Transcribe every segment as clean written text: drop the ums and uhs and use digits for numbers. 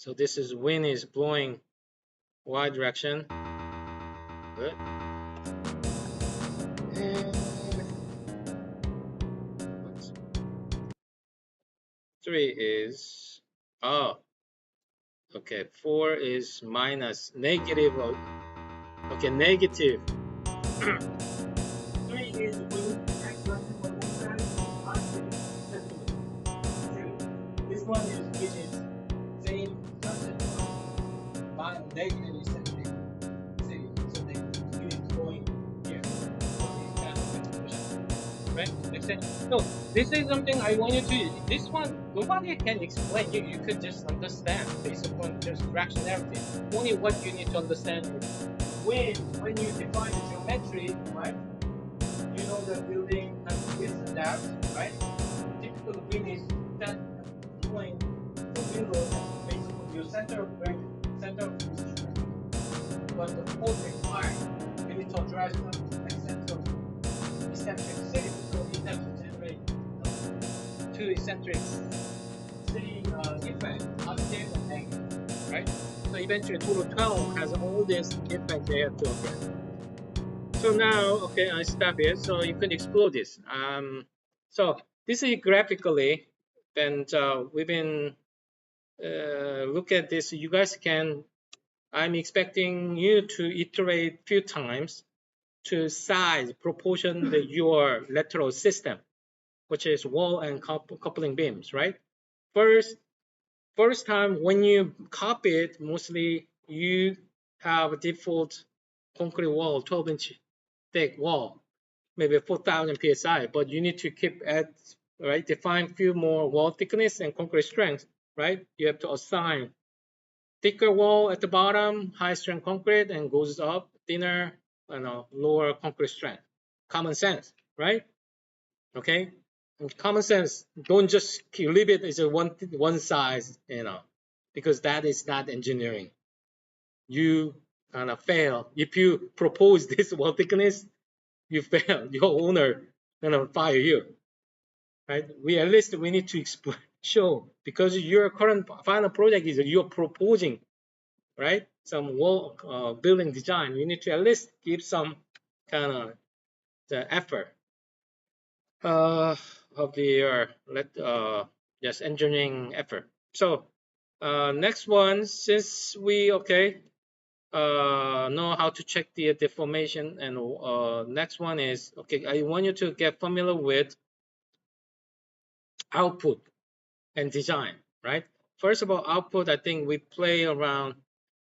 So this is wind is blowing y direction. Good. And 3 is, oh, okay, 4 is minus negative. Okay, negative. 3 is wind x direction on one side, positive centimeter. This one is which is same direction, but negative eccentric. See, so the wind is going here. So it's kind of expression, right? Makes sense. So this is something I want you to. This one nobody can explain. You could just understand based upon just fractionality. Only what you need to understand is when you define the geometry, right? You know the building has this and that, right? Typical wind is that doing the window based on your center of gravity, center of distribution. But the force required, you need to address the center of eccentricity. So it has to generate two eccentrics, three effects, positive and negative, right? So eventually total 12 has all this effect they have to address. So now, okay, I stop here. So you can explore this. So this is graphically, and we've been look at this. You guys can. I'm expecting you to iterate few times to size proportion your lateral system, which is wall and coupling beams, right? First time when you copy it, mostly you have a default concrete wall, 12-inch thick wall, maybe 4,000 psi, but you need to keep at, right, define few more wall thickness and concrete strength, right? You have to assign thicker wall at the bottom, high strength concrete, and goes up thinner, lower concrete strength. Common sense, right? Okay. And common sense. Don't just leave it as a one size, because that is not engineering. You kind of fail if you propose this wall thickness. You fail. Your owner gonna fire you, right? At least we need to show, because your current final project is you're proposing, right? Some wall building design. You need to at least give some kind of the effort of the yes, engineering effort. So next one, since we know how to check the deformation, and next one is, okay, I want you to get familiar with output and design, right? First of all, output, I think we play around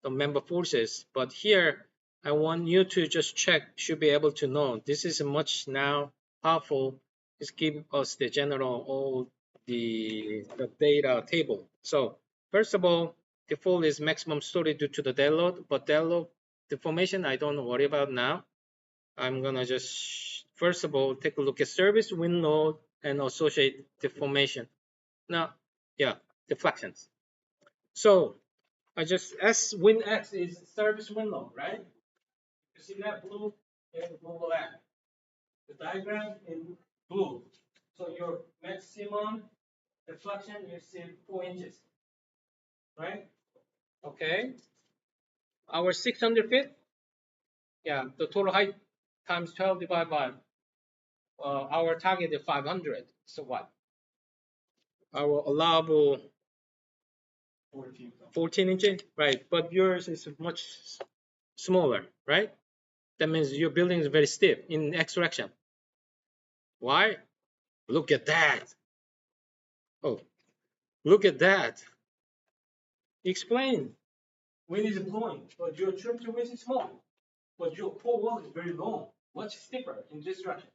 the member forces, but here I want you to just check, should be able to know. This is much now powerful. Just give us the general, all the data table. So first of all, default is maximum story due to the dead load, but dead load deformation I don't worry about now. I'm gonna just first of all take a look at service wind load and associate deformation. Now, yeah, deflections. So I just S win X is service wind load, right? You see that blue and blue X. The diagram in blue. So your maximum deflection you see 4 inches, right? Okay. Our 600 feet, yeah, the total height times 12 divided by our target is 500. So what? Our allowable 14 inches, right? But yours is much smaller, right? That means your building is very stiff in X direction. Why? Look at that. Oh, look at that. Explain. Wind is blowing, but your trip to wind is small. But your core wall is very long, much stiffer in this direction.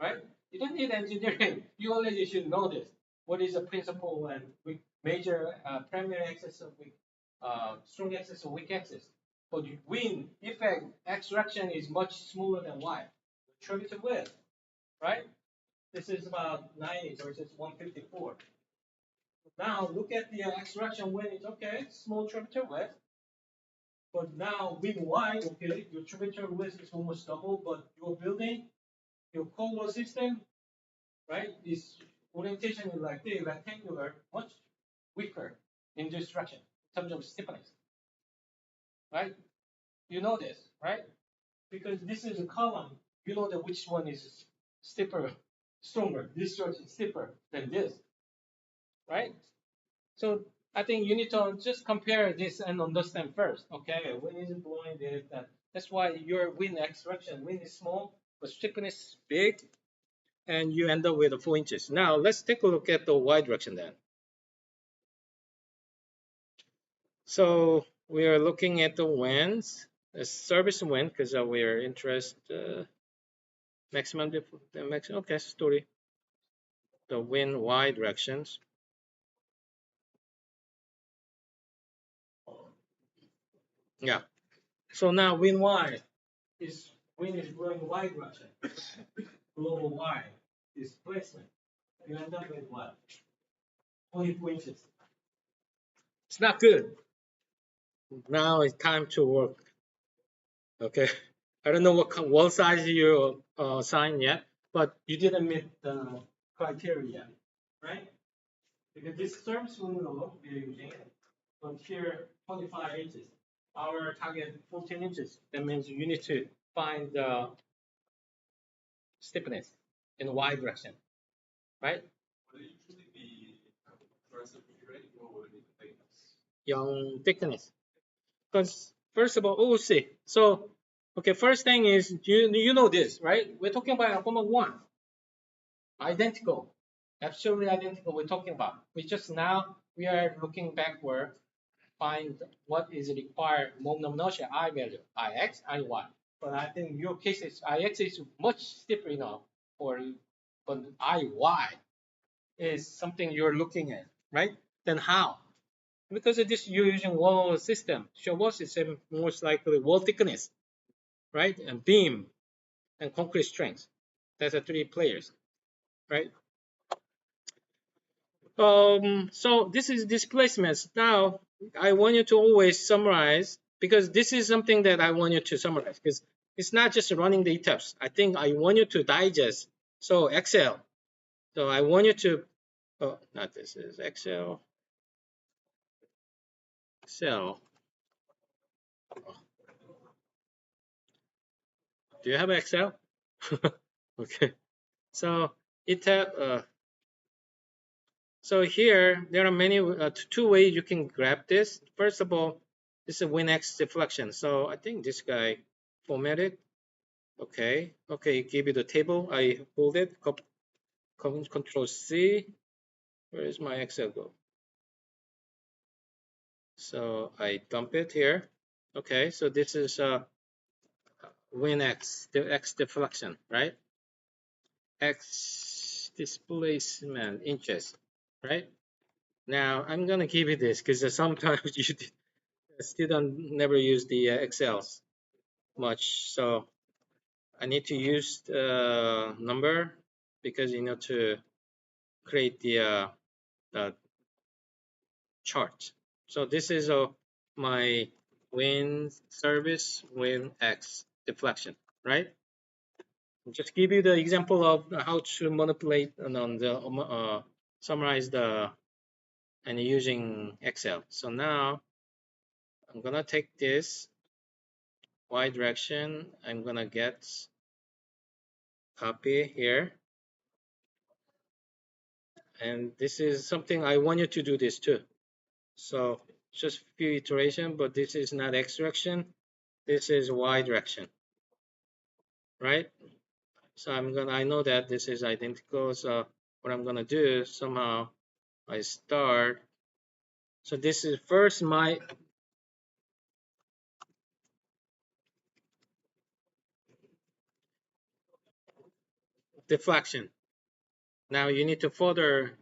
Right? You don't need engineering. You already should know this. What is the principle and major primary axis of weak, strong axis or weak axis? But wind effect X direction is much smaller than Y. Tributary width, right? This is about 90 versus 154. Now look at the extraction when it's okay, small tributary width. But now with Y, okay, your tributary width is almost double, but your building, your core wall system, right, this orientation is like the rectangular, much weaker in reduced direction in terms of stiffness, right? You know this, right? Because this is a column. You know that which one is stiffer, stronger. This direction is stiffer than this, right? So I think you need to just compare this and understand first. Okay, wind is blowing this, that. That's why your wind x direction, wind is small, but stiffness is big, and you end up with 4 inches. Now let's take a look at the y direction then. So we are looking at the winds, the service wind, because we are interested maximum, the maximum. Okay, story. The wind y directions. Yeah. So now wind y is wind is blowing y direction. Global y displacement. You end up with what? 24 inches. It's not good. Now it's time to work. Okay. I don't know what wall size you assigned yet, but you didn't meet the criteria yet, right? Because this service window we are using from here 25 inches. Our target 14 inches. That means you need to find the stiffness in y direction, right? Young thickness. Because first of all, oh, see. So, okay, first thing is you know this, right? We're talking about comma one, identical, absolutely identical. We're talking about. We just now we are looking backward, find what is required moment of inertia I value, ix, iy. But I think in your case, ix is much stiffer enough for, but iy is something you're looking at, right? Then how? Because of this, you're using wall system. So wall system most likely wall thickness, right? And beam and concrete strength. That's the 3 players, right? So this is displacements. Now I want you to always summarize because this is something that I want you to summarize because it's not just running the ETAPS. I think I want you to digest. So Excel. So I want you to, oh, not this is Excel. Excel. Do you have Excel? Okay. So ETAP. So here there are many 2 ways you can grab this. First of all, this is WinX deflection. So I think this guy formatted. Okay, okay, give you the table. I hold it. Control C. Where is my Excel go? So I dump it here. Okay, so this is WinX, the X deflection, right? X displacement inches, right? Now I'm gonna give you this because sometimes you student never use the Excels much, so I need to use the number because you know to create the chart. So this is my win service win X deflection, right? Just give you the example of how to manipulate and on the summarize the and using Excel. So now I'm gonna take this y direction. I'm gonna get copy here, and this is something I want you to do this too. So just few iteration, but this is not x direction. This is y direction, right? So I know that this is identical. So what I'm gonna do somehow I start. So this is first my deflection. Now you need to further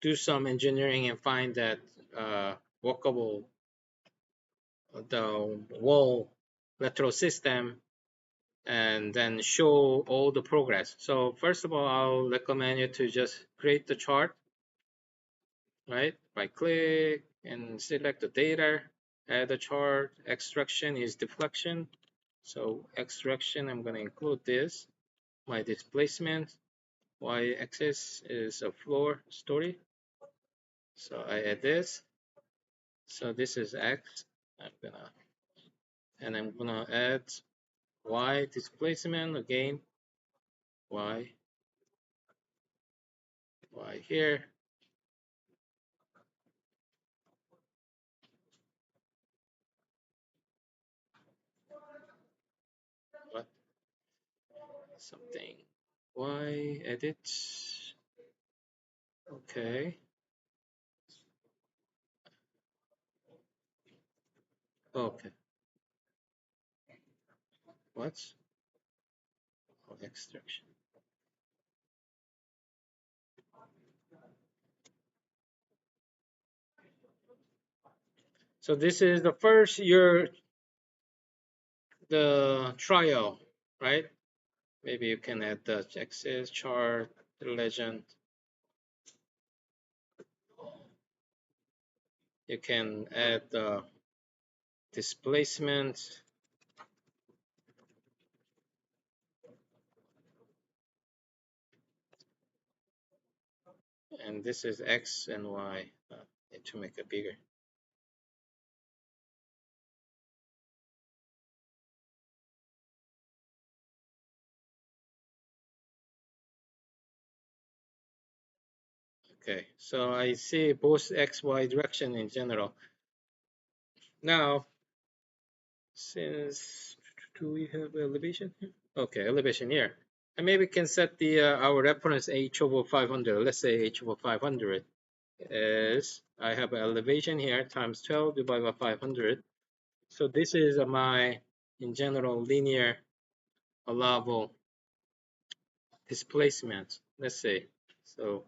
do some engineering and find that workable the wall lateral system and then show all the progress. So first of all, I'll recommend you to just create the chart, right? Right click and select the data, add the chart. Extraction is deflection. So extraction, I'm going to include this. My displacement, y-axis is a floor story. So I add this. So this is X. I'm gonna add Y displacement again. Y here. What? Something. Y edit. Okay. Okay. What? Oh, extraction. So this is the first year, the trial, right? Maybe you can add the axis chart, the legend. You can add the displacement. And this is X and Y. Need to make it bigger. Okay, so I see both X, Y direction in general. Now, since, do we have elevation here? Okay, elevation here. And maybe we can set the our reference h over 500. Let's say h over 500 is, I have an elevation here times 12 divided by 500. So this is my, in general, linear allowable displacement. Let's say, so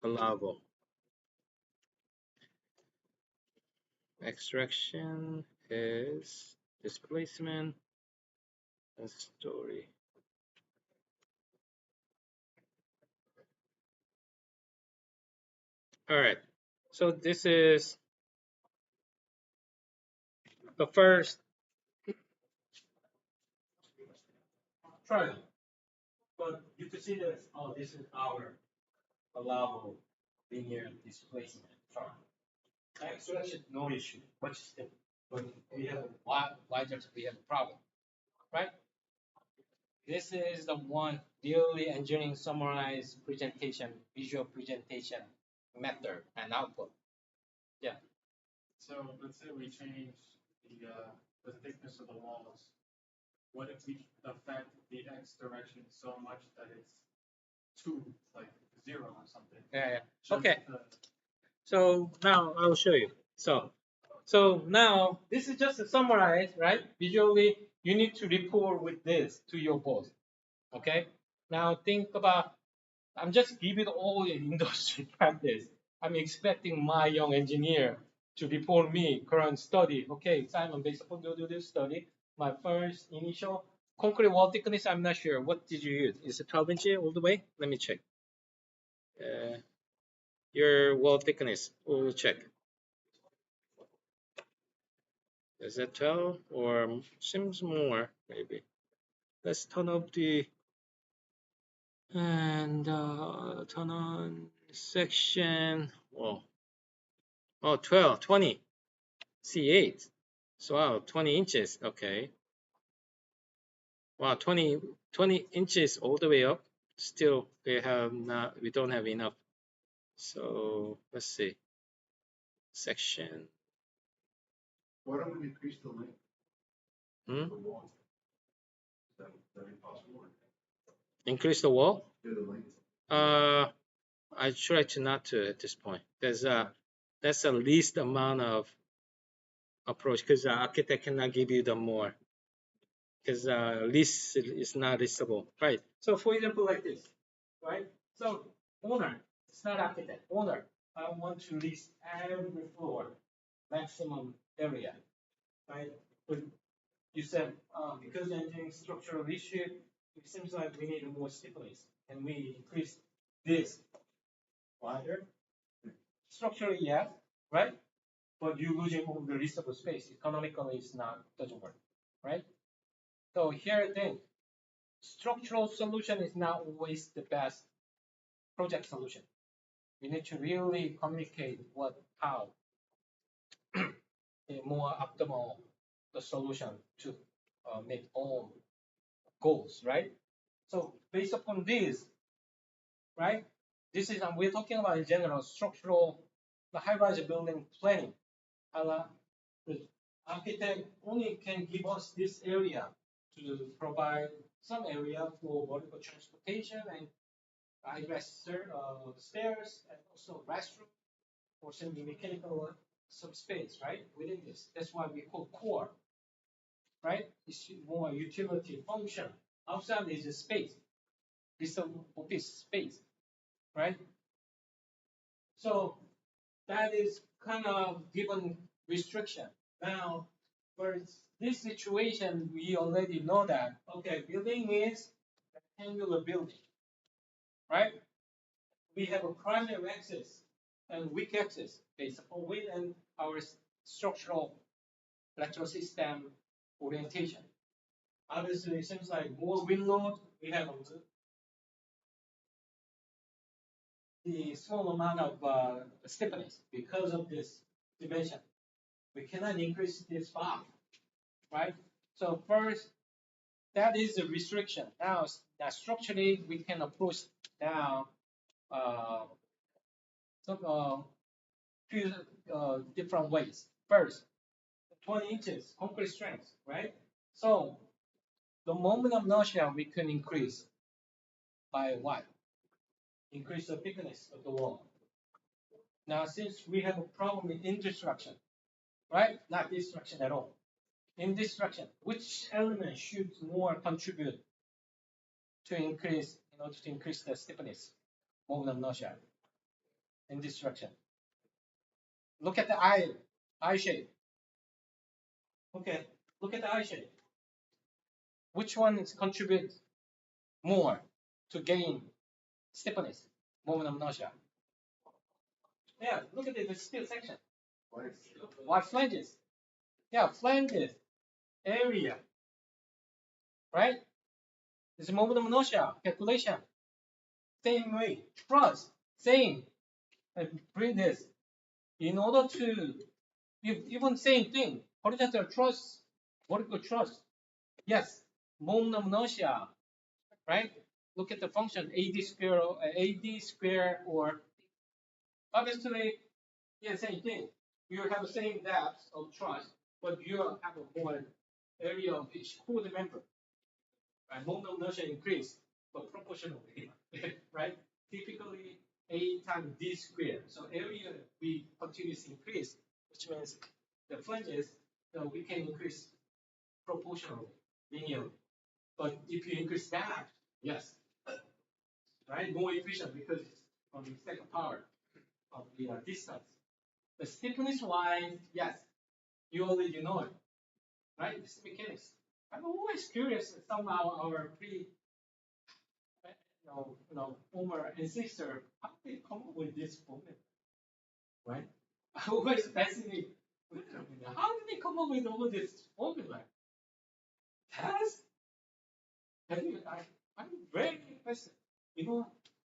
allowable extraction is displacement and story. All right, so this is the first trial, but you can see that, oh, this is our allowable linear displacement trial. Extraction, no issue, much still, but we have why just we have a problem, right? This is the one daily engineering summarized presentation, visual presentation method and output. Yeah. So let's say we change the thickness of the walls. What if we affect the x direction so much that it's two, like 0 or something? Yeah. Okay. So now I'll show you. So now this is just a summarize, right? Visually, you need to report with this to your boss. Okay. Now think about. I'm just giving all in industry practice. I'm expecting my young engineer to report me current study. Okay, Simon, based upon do this study, my first initial concrete wall thickness. I'm not sure. What did you use? Is it 12 inches all the way? Let me check. Your wall thickness. We'll check. Is it 12 or seems more maybe? Let's turn up the and turn on section. Oh, 12, 20, C8. So wow, 20 inches. Okay. Wow, 20 inches all the way up. Still, we don't have enough. So let's see. Section. Why don't we increase the length Hmm? of the wall? Is that possible? Increase the wall? Yeah, the length. I try to not to at this point. That's the least amount of approach because the architect cannot give you the more because list is not listable, right? So for example, like this, right? So owner, it's not architect. Owner, I want to list every floor, maximum area, right? But you said because engineering structural issue, it seems like we need more stiffness, and we increase this wider. Structurally, yes, right? But you're losing all the reasonable space. Economically, it's not doesn't work, right? So here again, structural solution is not always the best project solution. We need to really communicate how a more optimal the solution to meet all goals, right? So based upon this, right? This is we're talking about in general structural, the high-rise building planning. The architect only can give us this area to provide some area for vertical transportation and egress stairs and also restroom or some mechanical some space, right? Within this, that's why we call core, right? It's more utility function. Outside is a space, it's an office space, right? So that is kind of given restriction. Now, for this situation, we already know that, okay, building is rectangular building, right? We have a primary axis and weak axis based upon width and our structural electrical system orientation. Obviously, it seems like more wind load, we have the small amount of stiffness because of this dimension. We cannot increase this bar, right? So first, that is a restriction. Now, structurally, we can approach now some few different ways. First, 20 inches concrete strength, right? So the moment of inertia we can increase by what? Increase the thickness of the wall. Now, since we have a problem in destruction, right? Not destruction at all. In destruction, which element should more contribute to increase in order to increase the stiffness, moment of inertia in destruction? Look at the eye shape. Okay, look at the eye shape. Which one is contribute more to gain stiffness, moment of inertia? Yeah, look at the steel section. Why flanges? Yeah, flanges area, right? It's a moment of inertia calculation. Same way, truss, same. And bring this in order to even same thing. Horizontal truss, vertical truss. Yes, moment of inertia, right? Look at the function AD square or obviously, yeah, same thing. You have the same depth of truss, but you have a more area of each core member. Right? Moment of inertia increase, but proportionally, right? Typically A times D squared. So area we continuously increase, which means the flanges we can increase proportionally, linearly. But if you increase that, yes, right, more efficient because it's from the second power of the distance. The stiffness wise, yes, you already know it, right? It's mechanics. I'm always curious somehow our former ancestor, how did they come up with this formula, right? I always fascinated. How did they come up with all this formula? Has I'm very fascinated.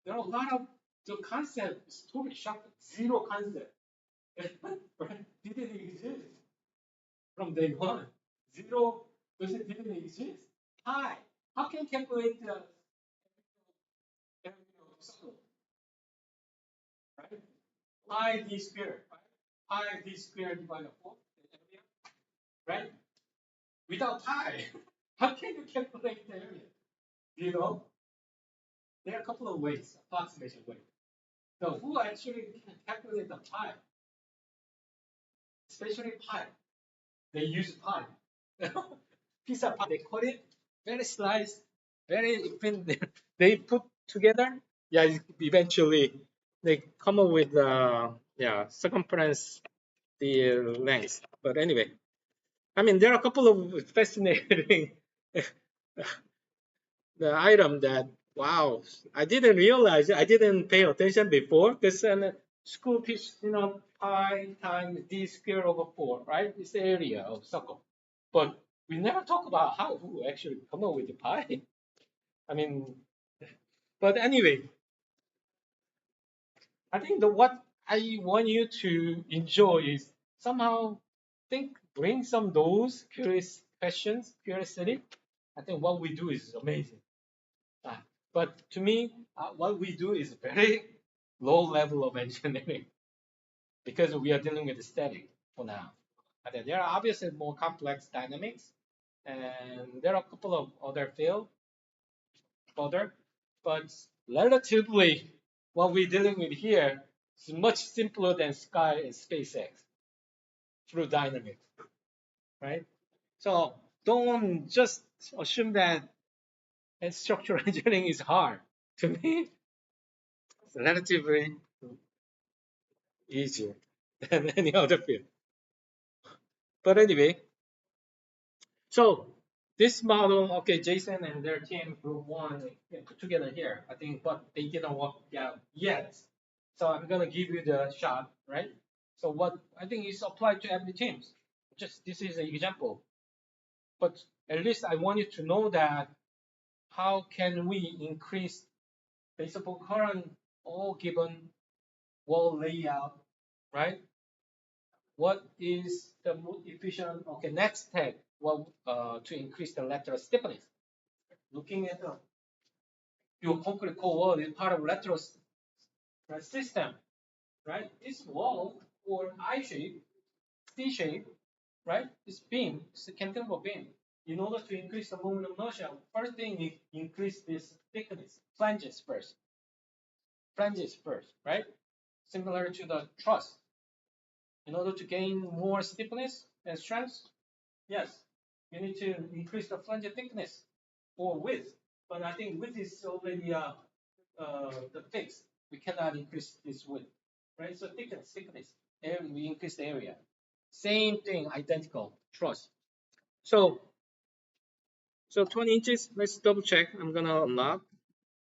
There are a lot of the concepts totally shocking. Zero concept. Didn't exist from day one. Zero didn't exist. Pi. How can you calculate the circle? Right? Pi d squared. Pi d squared divided by 4. Right? Without pi, how can you calculate the area? You know? There are a couple of ways, approximation ways. So who actually can calculate the pi? Especially pi. They use pi. Piece of pie, they cut it, very slice, very thin. They put together. Yeah, eventually they come up with circumference the length. But anyway, I mean there are a couple of fascinating the item that wow, I didn't realize, I didn't pay attention before because school teach pi times d squared over 4, right? It's the area of circle, but we never talk about how who actually come up with the pi. I mean, but anyway, I think the what I want you to enjoy is somehow think, bring some those curious questions, curiosity. I think what we do is amazing. Uh, but to me, what we do is very low level of engineering because we are dealing with static for now. And then there are obviously more complex dynamics, and there are a couple of other fields further, but relatively what we're dealing with here is much simpler than Sky and SpaceX through dynamics, right? So don't just assume that structural engineering is hard. To me, it's relatively easier than any other field. But anyway, so this model, okay, Jason and their team group one put together here, I think, but they didn't work out yet. So I'm gonna give you the shot, right? So what I think is applied to every teams. Just this is an example, but at least I want you to know that how can we increase visible current all given wall layout, right? What is the most efficient? Okay, next step, well, to increase the lateral stiffness. Looking at your concrete core wall is part of lateral system, right? This wall or I shape, C shape, right? This beam, it's a cantilever beam. In order to increase the moment of inertia, first thing is increase this thickness, flanges first, right? Similar to the truss. In order to gain more stiffness and strength, yes, you need to increase the flange thickness or width. But I think width is already the fixed. We cannot increase this width, right? So thickness. We increase the area. Same thing, identical, truss. So, so 20 inches, let's double check. I'm gonna unlock,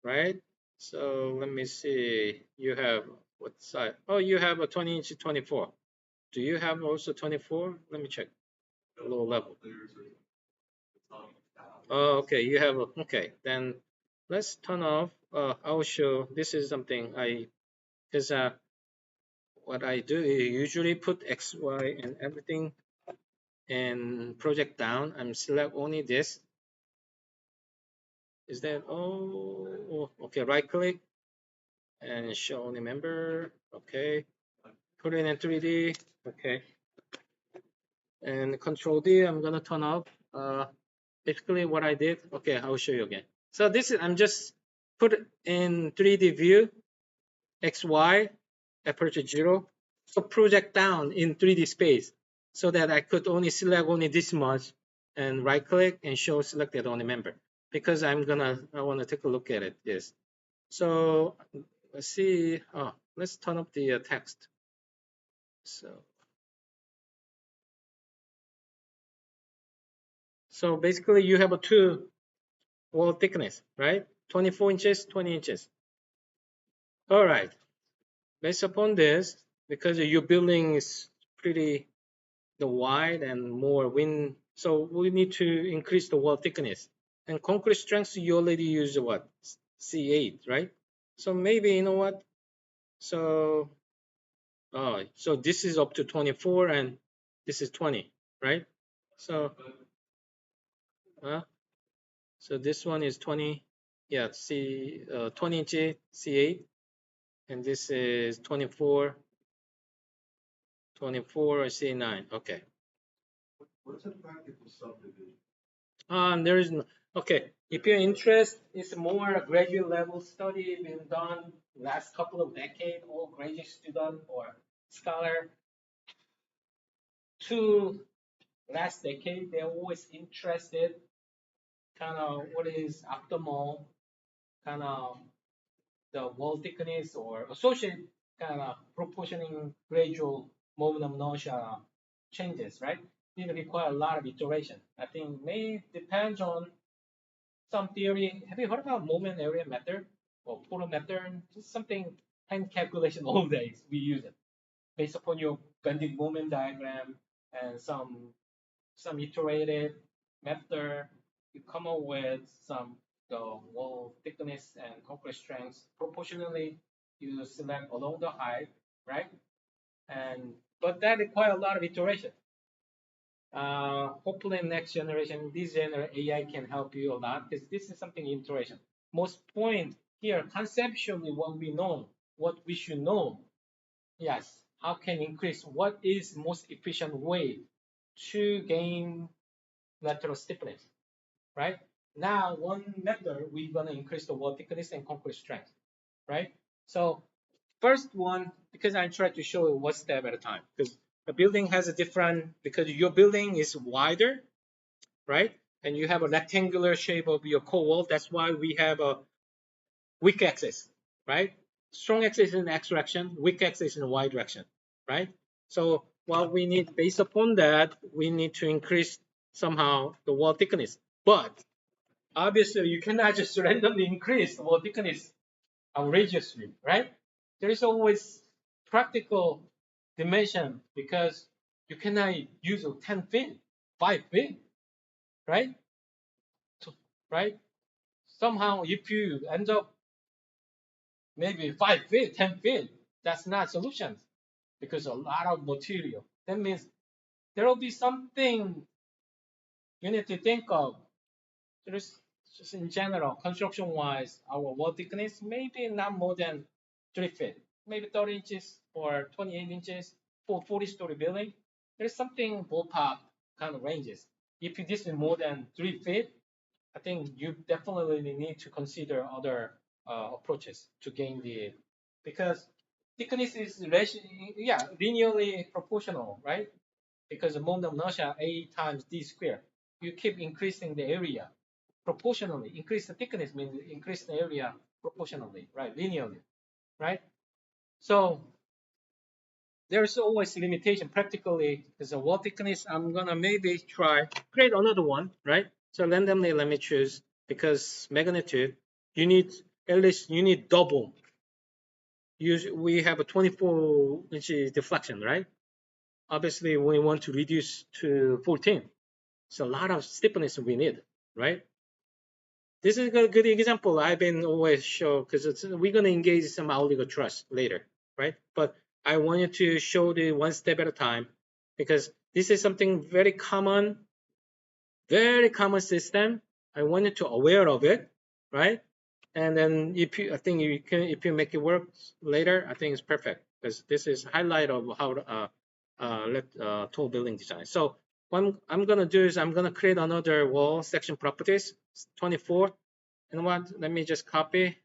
right? So let me see. You have what size? Oh, you have a 20 inch 24. Do you have also 24? Let me check. Low level. Oh, okay. You have okay. Then let's turn off. I'll show. This is something I because what I do is usually put X, Y, and everything and project down. I'm select only this. Is that oh okay? Right click and show only member. Okay. Put it in 3D. Okay. And Control D. I'm gonna turn off. Basically what I did. Okay, I'll show you again. So this is I'm just put it in 3D view. X, Y, aperture 0. So project down in 3D space so that I could only select only this much and right click and show selected only member because I want to take a look at it. Yes. So let's see. Oh, let's turn up the text. So basically you have a two wall thickness, right? 24 inches, 20 inches. All right. Based upon this, because your building is pretty the wide and more wind. So we need to increase the wall thickness. And concrete strength, you already use what? C8, right? So maybe, you know what? So, so this is up to 24 and this is 20, right? So, uh, so this one is 20, yeah, 20 inch C8, and this is 24, 24 or C9. Okay. What's a practical subdivision? There is no, okay. If you're interested, it's more a graduate level study being done last couple of decades, all graduate student or scholar to last decade, they're always interested kind of what is optimal kind of the wall thickness or associated kind of proportioning gradual moment of inertia changes, right? It require a lot of iteration. I think may depends on some theory. Have you heard about moment area method or Porter method? Just something hand calculation all days. We use it based upon your bending moment diagram and some iterated method. You come up with some the wall thickness and concrete strength proportionally you select along the height, right? And but that requires a lot of iteration. Hopefully next generation, this AI can help you a lot because this is something iteration. Most point here, conceptually, what we should know, yes, how can increase, what is most efficient way to gain lateral stiffness, right? Now, one method, we're gonna increase the wall thickness and concrete strength, right? So first one, because I try to show you one step at a time, because the building has a different, because your building is wider, right? And you have a rectangular shape of your core wall. That's why we have a weak axis, right? Strong axis in X direction, weak axis in Y direction, right? So what we need, based upon that, we need to increase somehow the wall thickness. But obviously, you cannot just randomly increase the wall thickness outrageously, right? There is always practical dimension because you cannot use 10 feet, 5 feet, right? Right? Somehow, if you end up maybe 5 feet, 10 feet, that's not solution because a lot of material. That means there will be something you need to think of. There's just in general, construction wise, our wall thickness maybe not more than 3 feet, maybe 30 inches or 28 inches for 40-story building. There's something ballpark kind of ranges. If this is more than 3 feet, I think you definitely need to consider other approaches to gain the, because thickness is linearly proportional, right? Because the moment of inertia A times D squared, you keep increasing the area proportionally. Increase the thickness means increase the area proportionally, right? Linearly, right? So there's always limitation practically because the wall thickness. I'm gonna maybe try create another one, right? So randomly let me choose because magnitude you need at least you need double. We have a 24-inch deflection, right? Obviously we want to reduce to 14. So a lot of stiffness we need, right? This is a good example. I've been always show because we're gonna engage some Outrigger Truss later, right? But I wanted to show the one step at a time because this is something very common system. I wanted to aware of it, right? And then I think you can, if you make it work later, I think it's perfect because this is highlight of how tall building design. So what I'm gonna do is I'm gonna create another wall section properties 24. And what? Let me just copy.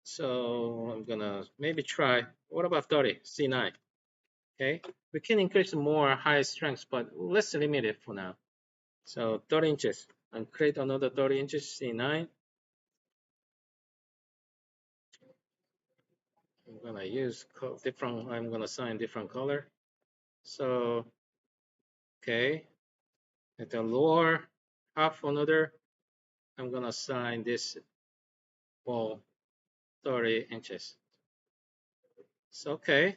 So I'm gonna maybe try. What about 30? C9. Okay. We can increase more high strengths, but let's limit it for now. So 30 inches and create another 30 inches C9. I'm gonna use different. I'm gonna assign different color. So okay. At the lower half another, I'm gonna assign this wall 30 inches. So okay.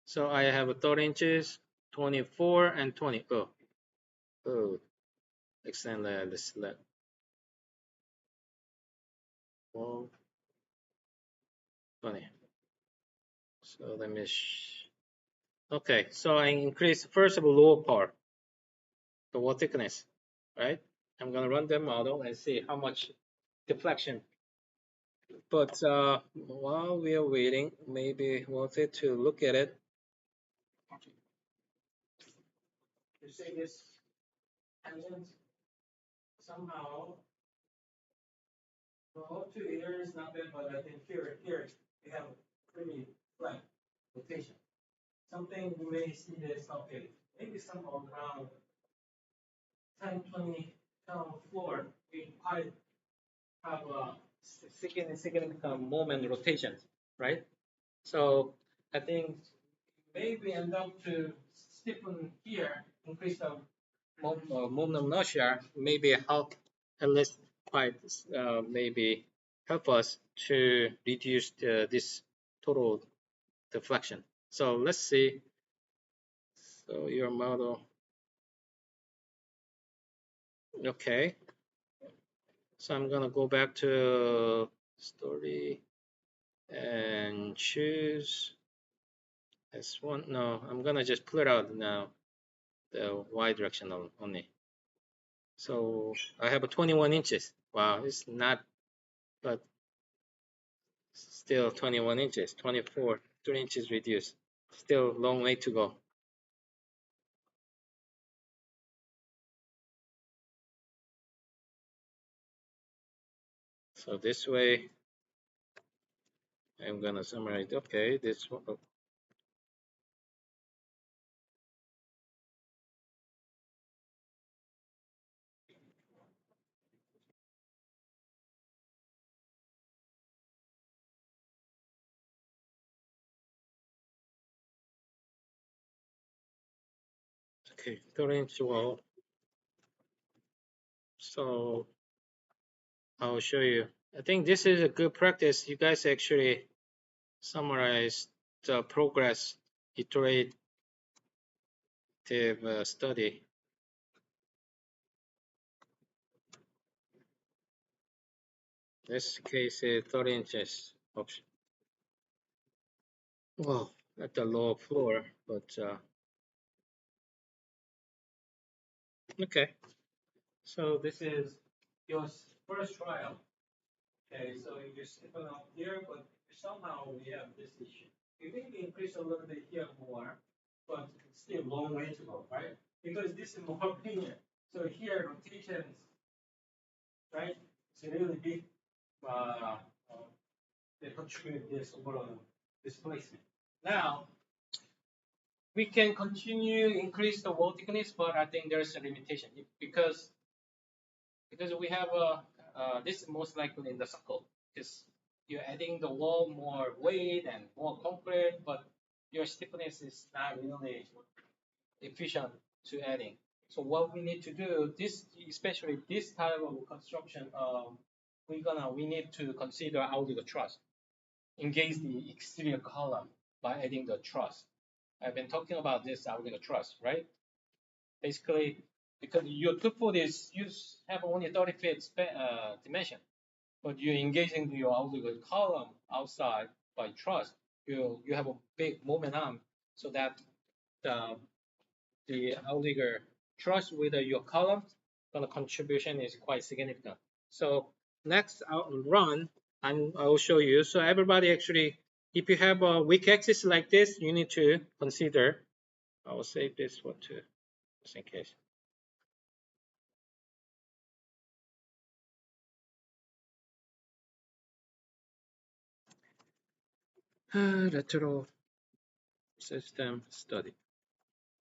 So I have a 30 inches, 24 and 20. Oh, extend the slit. Well, 20. So let me. Okay, so I increase first of the lower part, the wall thickness, right? I'm gonna run the model and see how much deflection. But while we are waiting, maybe worth it to look at it. You see this tangent somehow. Well, to here is not bad, but I think here we have pretty flat rotation. Something you may see this okay, maybe somewhere around 10, 20 pound floor, we quite have a significant moment rotation, right? So I think maybe end up to stiffen here, increase the moment of inertia, maybe help at least quite maybe help us to reduce this total deflection. So let's see. So your model, okay. So I'm gonna go back to story. and choose S1. No, I'm gonna just pull it out now, the Y direction only. So I have a 21 inches. Wow, it's not, but still 21 inches, 24, 3 inches reduced. Still long way to go. So this way, I'm gonna summarize. Okay, this one. Okay, 3-inch wall. So I'll show you. I think this is a good practice. You guys actually summarize the progress iterative study. This case is 30 inches option. Well, at the lower floor, but okay. So this is your first trial. Okay, so you're stepping up here, but somehow we have this issue. You maybe increase a little bit here more, but it's still a long way to go, right? Because this is more linear. So here, rotations, right? It's a really big, uh, they contribute this overall displacement. Now, we can continue increase the wall thickness, but I think there's a limitation because we have this is most likely in the circle because you're adding the wall more weight and more concrete, but your stiffness is not really efficient to adding. So what we need to do, this especially this type of construction, we need to consider outrigger truss, engage the exterior column by adding the truss. I've been talking about this outrigger truss, right? Basically, because your 2 foot is you have only 30 feet dimension, but you're engaging your outrigger column outside by truss. You have a big moment arm, so that the outrigger truss with your column, the contribution is quite significant. So next run, I will show you. So everybody actually, if you have a weak axis like this, you need to consider. I will save this one too, just in case. Lateral system study.